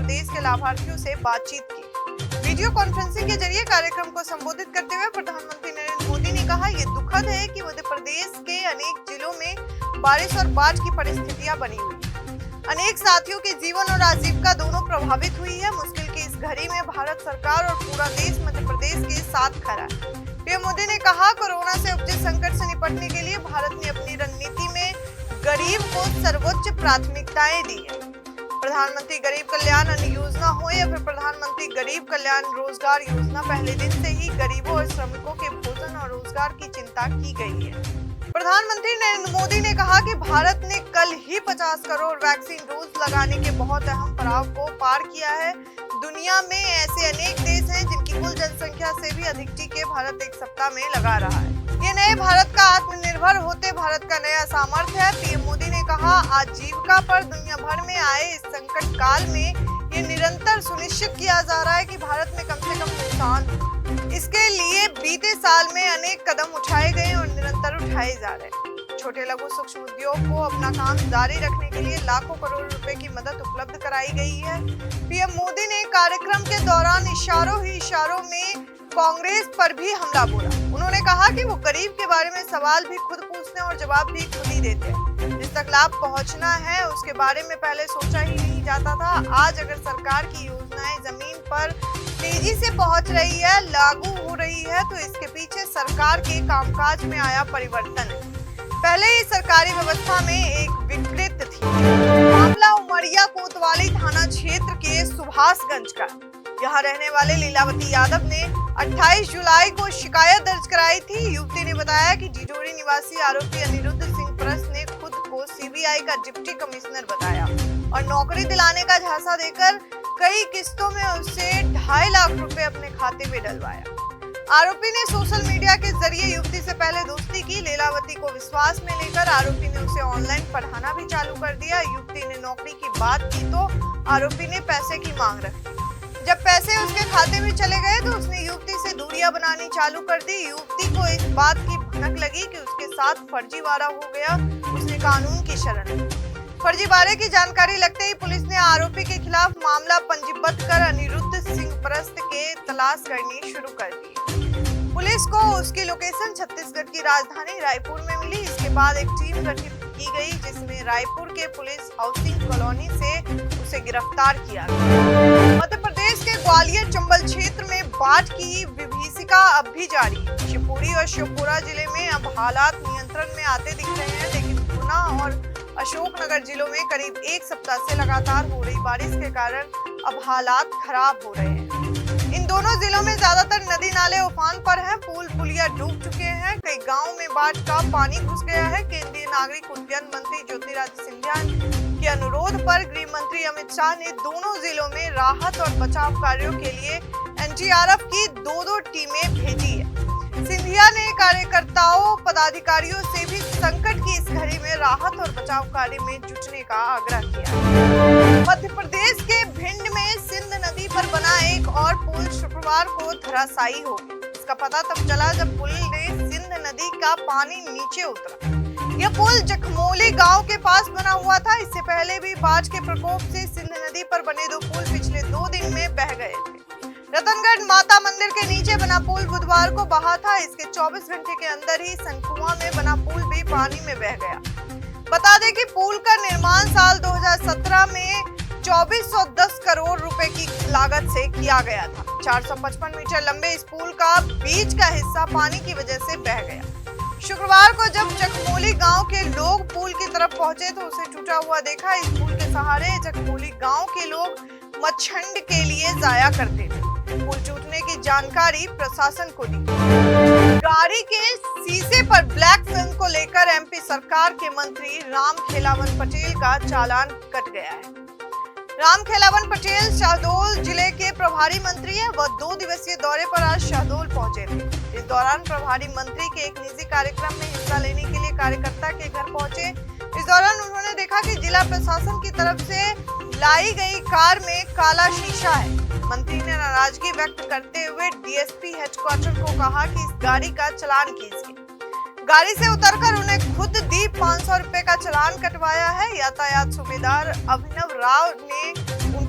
प्रदेश के लाभार्थियों से बातचीत की। वीडियो कॉन्फ्रेंसिंग के जरिए कार्यक्रम को संबोधित करते हुए प्रधानमंत्री नरेंद्र मोदी ने कहा, ये दुखद है कि मध्य प्रदेश के अनेक जिलों में बारिश और बाढ़ की परिस्थितियां बनी हुई। अनेक साथियों के जीवन और आजीविका दोनों प्रभावित हुई है। मुश्किल की इस घड़ी में भारत सरकार और पूरा देश मध्य प्रदेश के साथ खड़ा है। पीएम मोदी ने कहा, कोरोना से उपजे संकट से निपटने के लिए भारत ने अपनी रणनीति में गरीब को सर्वोच्च प्राथमिकताएं दी है। प्रधानमंत्री गरीब कल्याण अन्न योजना हो या फिर प्रधानमंत्री गरीब कल्याण रोजगार योजना, पहले दिन से ही गरीबों और श्रमिकों के भोजन और रोजगार की चिंता की गई है। प्रधानमंत्री नरेंद्र मोदी ने कहा कि भारत ने कल ही 50 करोड़ वैक्सीन डोज लगाने के बहुत अहम पड़ाव को पार किया है। दुनिया में ऐसे अनेक देश हैं जिनकी कुल जनसंख्या से भी अधिक टीके भारत एक सप्ताह में लगा रहा है। ये नए भारत का आत्मनिर्भर होते भारत का नया सामर्थ्य है। पीएम मोदी ने कहा, आजीविका पर दुनिया भर में आए इस संकट काल में ये निरंतर सुनिश्चित किया जा रहा है कि भारत में कम से कम नुकसान हो। इसके लिए बीते साल में अनेक कदम उठाए गए और निरंतर उठाए जा रहे हैं। छोटे लघु सूक्ष्म उद्योग को अपना काम जारी रखने के लिए लाखों करोड़ रुपए की मदद उपलब्ध कराई गई है। पीएम मोदी ने कार्यक्रम के दौरान इशारों ही इशारों में कांग्रेस पर भी हमला बोला। उन्होंने कहा कि वो गरीब के बारे में सवाल भी खुद पूछते हैं और जवाब भी खुद ही देते हैं। जिस तक लाभ पहुंचना है उसके बारे में पहले सोचा ही नहीं जाता था। आज अगर सरकार की योजनाएं जमीन पर तेजी से पहुंच रही है, लागू हो रही है, तो इसके पीछे सरकार के कामकाज में आया परिवर्तन है। पहले ही सरकारी व्यवस्था में एक विकृत थी। मामला उमरिया कोतवाली थाना क्षेत्र के सुभाषगंज का। यहाँ रहने वाले लीलावती यादव ने 28 जुलाई को शिकायत दर्ज कराई थी। युवती ने बताया कि डिडोरी निवासी आरोपी अनिरुद्ध सिंह परस ने खुद को सीबीआई का डिप्टी कमिश्नर बताया और नौकरी दिलाने का झांसा देकर कई किस्तों में उससे 2.5 लाख रुपए अपने खाते में डलवाया। आरोपी ने सोशल मीडिया के जरिए युवती से पहले दोस्ती की। लीलावती को विश्वास में लेकर आरोपी ने उसे ऑनलाइन पढ़ाना भी चालू कर दिया। युवती ने नौकरी की बात की तो आरोपी ने पैसे की मांग रखी। जब पैसे उसके खाते में चले गए तो उसने युवती से दूरियां बनानी चालू कर दी। युवती को इस बात की भनक लगी कि उसके साथ फर्जीवाड़ा हो गया। उसने कानून की शरण ली। फर्जीवाड़े की जानकारी लगते ही पुलिस ने आरोपी के खिलाफ मामला पंजीबद्ध कर अनिरुद्ध सिंह परस्त के तलाश करनी शुरू कर दी। पुलिस को उसकी लोकेशन छत्तीसगढ़ की राजधानी रायपुर में मिली। इसके बाद एक टीम गठित की गई जिसमें रायपुर के पुलिस हाउसिंग कॉलोनी से उसे गिरफ्तार किया गया। मध्य प्रदेश के ग्वालियर चंबल क्षेत्र में बाढ़ की विभीषिका अब भी जारी है। शिवपुरी और शिवपुरा जिले में अब हालात नियंत्रण में आते दिख रहे हैं, लेकिन गुना और अशोकनगर जिलों में करीब एक सप्ताह से लगातार हो रही बारिश के कारण अब हालात खराब हो रहे हैं। इन दोनों जिलों में ज्यादातर नदी नाले उफान पर हैं, पुल पुलिया डूब चुके हैं, कई गांवों में बाढ़ का पानी घुस गया है। केंद्रीय नागरिक उड्डयन मंत्री ज्योतिरादित्य सिंधिया के अनुरोध पर गृह मंत्री अमित शाह ने दोनों जिलों में राहत और बचाव कार्यों के लिए एनडीआरएफ की 2-2 टीमें भेजी है। सिंधिया ने कार्यकर्ताओं पदाधिकारियों से भी संकट की इस घड़ी में राहत और बचाव कार्य में जुटने का आग्रह किया। मध्य प्रदेश के भिंड में सिंध नदी पर बना एक और पुल शुक्रवार को धराशायी हो गया। इसका पता तब चला जब पुल ने सिंध नदी का पानी नीचे उतरा। यह पुल जखमोली गांव के पास बना हुआ था। इससे पहले भी बाढ़ के प्रकोप से सिंध नदी पर बने 2 पुल पिछले 2 दिन में बह गए थे। रतनगढ़ माता मंदिर के नीचे बना पुल बुधवार को बहा था। इसके 24 घंटे के अंदर ही सनकुआ में बना पुल भी पानी में बह गया। बता दें कि पुल का निर्माण साल 2017 में 2410 करोड़ रुपए की लागत से किया गया था। 455 मीटर लंबे इस पुल का बीच का हिस्सा पानी की वजह से बह गया। शुक्रवार को जब जखमोली गांव के लोग पुल की तरफ पहुंचे तो उसे टूटा हुआ देखा। इस पुल के सहारे जखमोली गांव के लोग मच्छंड के लिए जाया करते थे। पुल टूटने की जानकारी प्रशासन को दी। गाड़ी के शीशे पर ब्लैक फिल्म को लेकर एमपी सरकार के मंत्री रामखेलावन पटेल का चालान कट गया है। रामखेलावन पटेल शहडोल जिले के प्रभारी मंत्री है। वह 2 दिवसीय दौरे पर आज शहडोल पहुंचे थे। इस दौरान प्रभारी मंत्री के एक निजी कार्यक्रम में हिस्सा लेने के लिए कार्यकर्ता के घर पहुंचे। इस दौरान उन्होंने देखा कि जिला प्रशासन की तरफ से लाई गई कार में काला शीशा है। मंत्री ने नाराजगी व्यक्त करते हुए डीएसपी हेडक्वार्टर को कहा कि इस गाड़ी का चालान कीजिए। गाड़ी से उतरकर उन्हें खुद दी 500 रुपए का चालान कटवाया है। यातायात सूबेदार अभिनव राव ने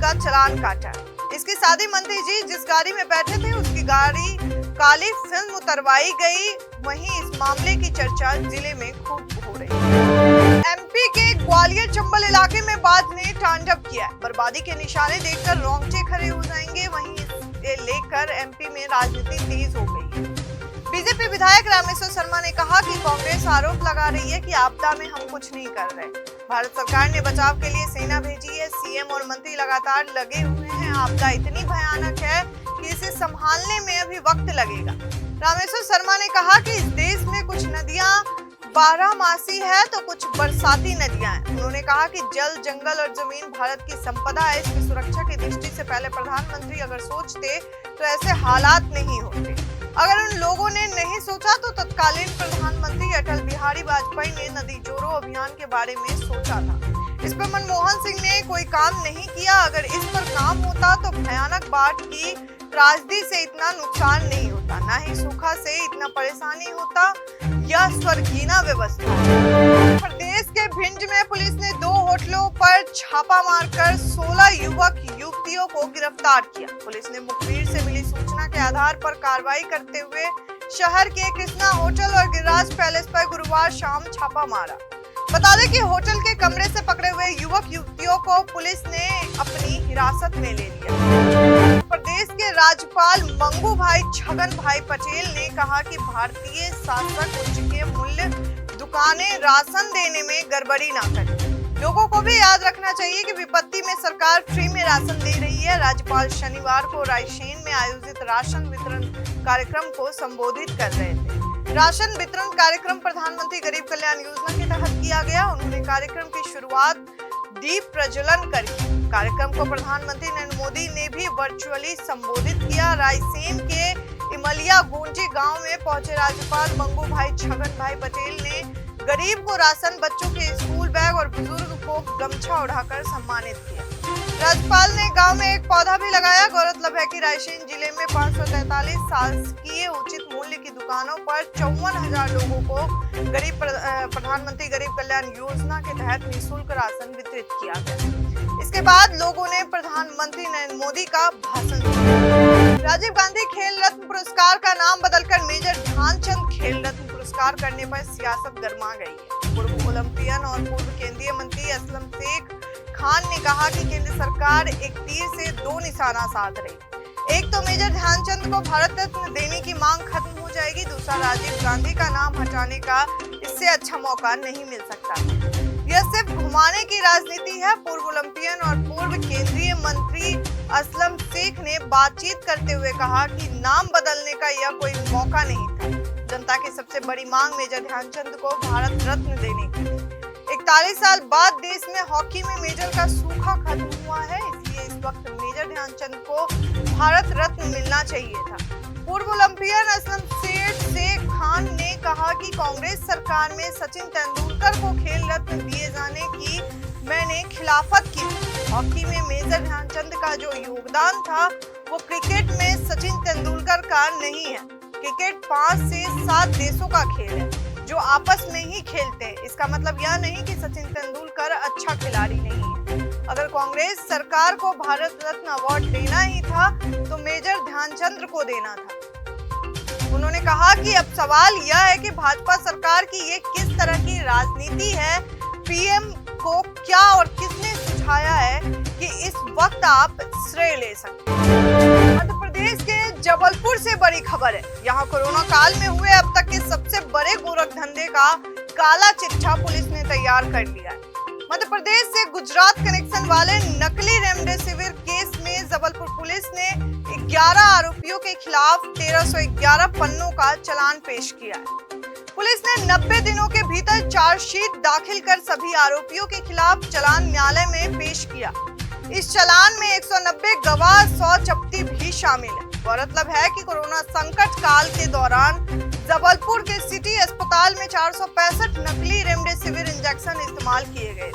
का चालान काटा। इसके साथ ही मंत्री जी जिस गाड़ी में बैठे थे उसकी गाड़ी काली फिल्म उतरवाई गई। वहीं इस मामले की चर्चा जिले में खूब हो रही है। एमपी के ग्वालियर चंबल इलाके में बाढ़ ने तांडव किया। बर्बादी के निशाने देखकर रोंगटे खड़े हो जाएंगे। वहीं इसे लेकर एमपी में राजनीति तेज हो गई है। बीजेपी विधायक रामेश्वर शर्मा ने कहा कि कांग्रेस आरोप लगा रही है कि आपदा में हम कुछ नहीं कर रहे। भारत सरकार ने बचाव के लिए सेना भेजी है। सीएम और मंत्री लगातार लगे हुए हैं। आपदा इतनी भयानक है कि इसे संभालने में अभी वक्त लगेगा। रामेश्वर शर्मा ने कहा कि इस देश में कुछ नदियां बारहमासी है तो कुछ बरसाती नदियां हैं। उन्होंने कहा कि जल, जंगल और जमीन भारत की संपदा है। इसकी सुरक्षा की दृष्टि से पहले प्रधानमंत्री अगर सोचते तो ऐसे हालात नहीं होते। अगर उन लोगों ने नहीं सोचा तो तत्कालीन प्रधानमंत्री अटल बिहारी वाजपेयी ने नदी जोड़ो अभियान के बारे में सोचा था। इस पर मनमोहन सिंह ने कोई काम नहीं किया। अगर इस पर काम होता तो भयानक बाढ़ की त्रासदी से इतना नुकसान नहीं होता, ना ही सूखा से इतना परेशानी होता। यह स्वर्गीय व्यवस्था है। प्रदेश के भिंड में पुलिस ने 2 होटलों पर छापा मारकर 16 युवक युवतियों को गिरफ्तार किया। पुलिस ने मुखबिर से मिली सूचना के आधार पर कार्रवाई करते हुए शहर के कृष्णा होटल और गिरिराज पैलेस पर गुरुवार शाम छापा मारा। बता दें कि होटल के कमरे से पकड़े हुए युवक युवतियों को पुलिस ने अपनी हिरासत में ले लिया। प्रदेश के राज्यपाल मंगू भाई छगन भाई पटेल ने कहा कि भारतीय शासक उचित मूल्य दुकानें राशन देने में गड़बड़ी ना करें। लोगों को भी याद रखना चाहिए कि विपत्ति में सरकार फ्री में राशन दे रही है। राज्यपाल शनिवार को रायसेन में आयोजित राशन वितरण कार्यक्रम को संबोधित कर रहे थे। राशन वितरण कार्यक्रम प्रधानमंत्री गरीब कल्याण योजना के तहत किया गया। उन्होंने कार्यक्रम की शुरुआत दीप प्रज्वलन कर की। कार्यक्रम को प्रधानमंत्री नरेंद्र मोदी ने भी वर्चुअली संबोधित किया। रायसेन के इमलिया गोंजी गांव में पहुंचे राज्यपाल मंगू भाई छगन भाई पटेल ने गरीब को राशन, बच्चों के स्कूल बैग और बुजुर्ग को गमछा उड़ाकर सम्मानित किया। राज्यपाल ने गांव में एक पौधा भी लगाया। गौरतलब है कि रायसेन जिले में 543 शासकीय उचित मूल्य की दुकानों पर 54,000 लोगों को प्रधानमंत्री गरीब कल्याण योजना के तहत निःशुल्क राशन वितरित किया गया। इसके बाद लोगों ने प्रधानमंत्री नरेंद्र मोदी का भाषण सुना। राजीव गांधी खेल रत्न पुरस्कार का नाम बदलकर मेजर ध्यानचंद खेल रत्न पुरस्कार करने पर सियासत गर्मा गई है। पूर्व ओलंपियन और पूर्व केंद्रीय मंत्री असलम शेख खान ने कहा कि केंद्र सरकार एक तीर से 2 निशाना साध रही। एक तो मेजर ध्यानचंद को भारत रत्न देने की मांग खत्म हो जाएगी, दूसरा राजीव गांधी का नाम हटाने का इससे अच्छा मौका नहीं मिल सकता। यह सिर्फ घुमाने की राजनीति है। पूर्व ओलंपियन और पूर्व केंद्रीय मंत्री असलम शेख ने बातचीत करते हुए कहा कि नाम बदलने का यह कोई मौका नहीं था। जनता की सबसे बड़ी मांग मेजर ध्यानचंद को भारत रत्न देने की। 41 साल बाद देश में हॉकी में मेजर का सूखा खत्म हुआ है, इसलिए इस वक्त मेजर ध्यानचंद को भारत रत्न मिलना चाहिए था। पूर्व ओलंपियन असलम शेख खान ने कहा कि कांग्रेस सरकार में सचिन तेंदुलकर को खेल रत्न दिए जाने की मैंने खिलाफत की। हॉकी में मेजर ध्यानचंद का जो योगदान था वो क्रिकेट में सचिन तेंदुलकर का नहीं है। क्रिकेट 5 से 7 देशों का खेल है जो आपस में ही खेलते हैं। इसका मतलब यह नहीं कि सचिन तेंदुलकर अच्छा खिलाड़ी नहीं है। अगर कांग्रेस सरकार को भारत रत्न अवार्ड देना ही था तो मेजर ध्यानचंद को देना था। उन्होंने कहा कि अब सवाल यह है कि भाजपा सरकार की ये किस तरह की राजनीति है। पीएम को क्या और किसने सुझाया है कि इस वक्त आप श्रेय ले सकते हैं। मध्य प्रदेश के जबलपुर से बड़ी खबर है। यहाँ कोरोना काल में हुए अब तक के सबसे बड़े गोरख धंधे का काला चिट्ठा पुलिस ने तैयार कर लिया है। मध्य प्रदेश से गुजरात कनेक्शन वाले नकली रेमडेसिविर केस में जबलपुर पुलिस ने 11 आरोपियों के खिलाफ 1311 पन्नों का चालान पेश किया है। पुलिस ने 90 दिनों के भीतर चार्जशीट दाखिल कर सभी आरोपियों के खिलाफ चालान न्यायालय में पेश किया। इस चालान में 190 गवाह 100 जब्ती भी शामिल है। गौरतलब है कि कोरोना संकट काल के दौरान जबलपुर के सिटी अस्पताल में 465 नकली रेमडेसिविर इंजेक्शन इस्तेमाल किए गए।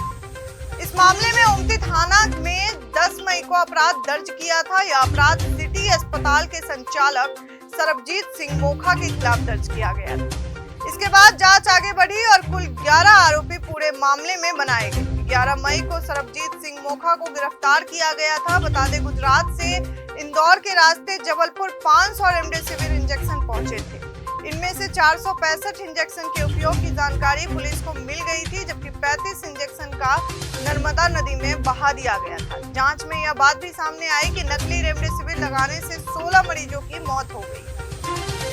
इस मामले में ओमती थाना में 10 मई को अपराध दर्ज किया था। यह अपराध सिटी अस्पताल के संचालक सरबजीत सिंह मोखा के खिलाफ दर्ज किया गया था। इसके बाद जांच आगे बढ़ी और कुल 11 आरोपी पूरे मामले में बनाए गए। 11 मई को सरबजीत सिंह मोखा को गिरफ्तार किया गया था। बता दें, गुजरात से इंदौर के रास्ते जबलपुर 500 रेमडेसिविर इंजेक्शन पहुंचे थे। इनमें से 465 इंजेक्शन के उपयोग की जानकारी पुलिस को मिल गई थी, जबकि 35 इंजेक्शन का नर्मदा नदी में बहा दिया गया था। जांच में यह बात भी सामने आई कि नकली रेमडेसिविर लगाने से 16 मरीजों की मौत हो गई।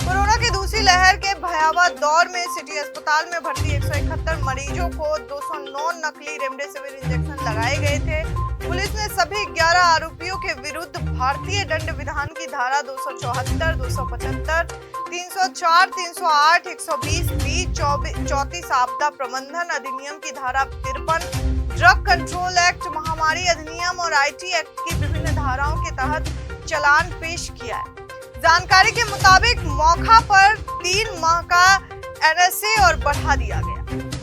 कोरोना की दूसरी लहर के भयावह दौर में सिटी अस्पताल में भर्ती 171 मरीजों को 209 नकली रेमडेसिविर इंजेक्शन लगाए गए थे। पुलिस ने सभी 11 आरोपियों के विरुद्ध भारतीय दंड विधान की धारा 274, 275, 304, 308, 120B, 34 आपदा प्रबंधन अधिनियम की धारा 53, ड्रग कंट्रोल एक्ट, महामारी अधिनियम और IT एक्ट की विभिन्न धाराओं के तहत चालान पेश किया है। जानकारी के मुताबिक मोखा पर 3 माह का NSA और बढ़ा दिया गया।